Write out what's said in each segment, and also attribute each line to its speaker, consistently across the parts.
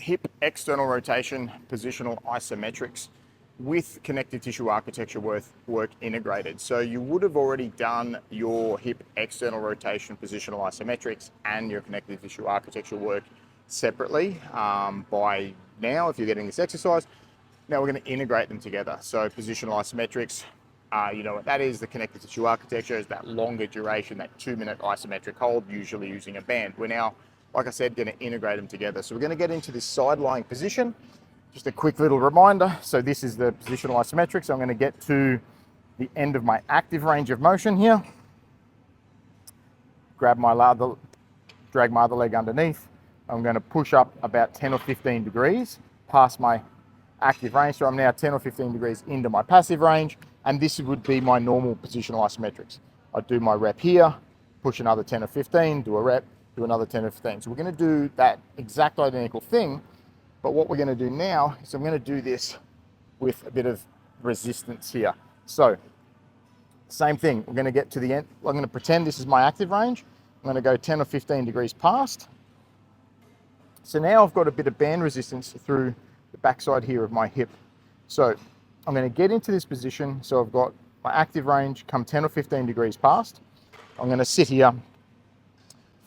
Speaker 1: hip external rotation, positional isometrics with connective tissue architecture work integrated. So you would have already done your hip external rotation, positional isometrics and your connective tissue architecture work separately by now if you're getting this exercise. Now we're going to integrate them together. So positional isometrics, you know what that is. The connective tissue architecture is that longer duration, that 2-minute isometric hold, usually using a band. We're now, like I said, going to integrate them together. So we're going to get into this side lying position. Just a quick little reminder. So this is the positional isometrics. I'm going to get to the end of my active range of motion here. Drag my other leg underneath. I'm going to push up about 10 or 15 degrees past my active range. So I'm now 10 or 15 degrees into my passive range. And this would be my normal positional isometrics. I do my rep here, push another 10 or 15, do a rep, do another 10 or 15. So we're going to do that exact identical thing. But what we're going to do now is I'm going to do this with a bit of resistance here. So same thing, we're going to get to the end. I'm going to pretend this is my active range. I'm going to go 10 or 15 degrees past. So now I've got a bit of band resistance through the backside here of my hip. So I'm going to get into this position. So I've got my active range come 10 or 15 degrees past. I'm going to sit here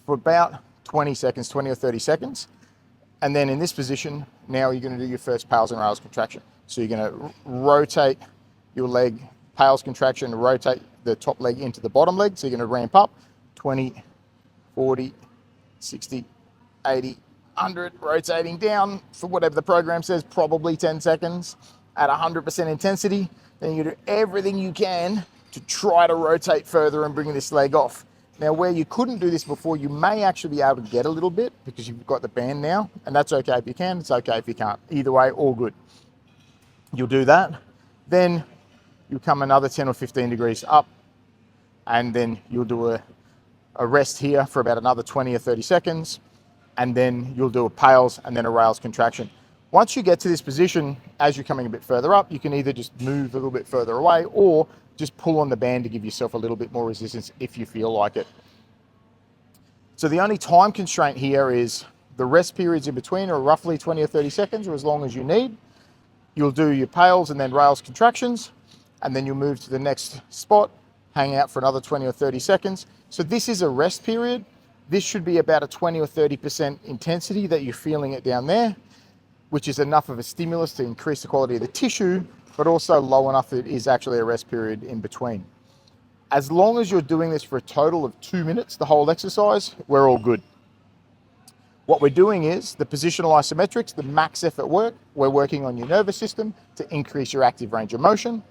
Speaker 1: for about 20 seconds, 20 or 30 seconds. And then in this position, now you're going to do your first pales and rails contraction. So you're going to rotate your leg, pales contraction, rotate the top leg into the bottom leg. So you're going to ramp up 20, 40, 60, 80, 100, rotating down for whatever the program says, probably 10 seconds at 100% intensity. Then you do everything you can to try to rotate further and bring this leg off. Now, where you couldn't do this before, you may actually be able to get a little bit because you've got the band now, and that's okay if you can, it's okay if you can't. Either way, all good. You'll do that. Then you'll come another 10 or 15 degrees up, and then you'll do a rest here for about another 20 or 30 seconds, and then you'll do a pales and then a rails contraction. Once you get to this position, as you're coming a bit further up, you can either just move a little bit further away or just pull on the band to give yourself a little bit more resistance if you feel like it. So the only time constraint here is the rest periods in between are roughly 20 or 30 seconds or as long as you need. You'll do your pales and then rails contractions, and then you'll move to the next spot, hang out for another 20 or 30 seconds. So this is a rest period. This should be about a 20 or 30% intensity that you're feeling it down there, which is enough of a stimulus to increase the quality of the tissue, but also low enough that it is actually a rest period in between. As long as you're doing this for a total of 2 minutes, the whole exercise, we're all good. What we're doing is the positional isometrics, the max effort work. We're working on your nervous system to increase your active range of motion.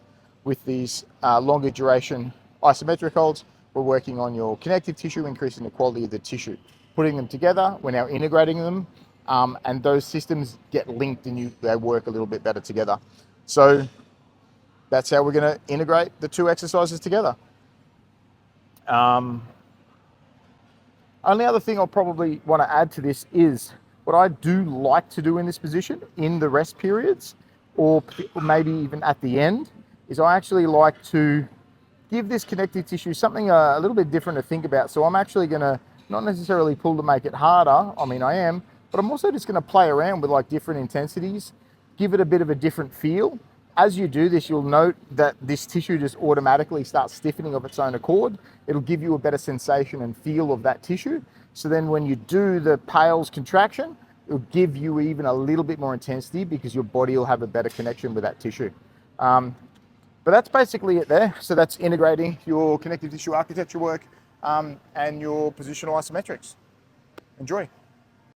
Speaker 1: With these longer duration isometric holds, we're working on your connective tissue, increasing the quality of the tissue. Putting them together, we're now integrating them, and those systems get linked and they work a little bit better together. So that's how we're going to integrate the two exercises together. Only other thing I'll probably want to add to this is what I do like to do in this position in the rest periods, or maybe even at the end, is I actually like to give this connective tissue something a little bit different to think about. So I'm actually going to not necessarily pull to make it harder. I mean, I am, but I'm also just going to play around with like different intensities, give it a bit of a different feel. As you do this, you'll note that this tissue just automatically starts stiffening of its own accord. It'll give you a better sensation and feel of that tissue. So then when you do the pales contraction, it'll give you even a little bit more intensity because your body will have a better connection with that tissue. But that's basically it there. So that's integrating your connective tissue architecture work and your positional isometrics. Enjoy.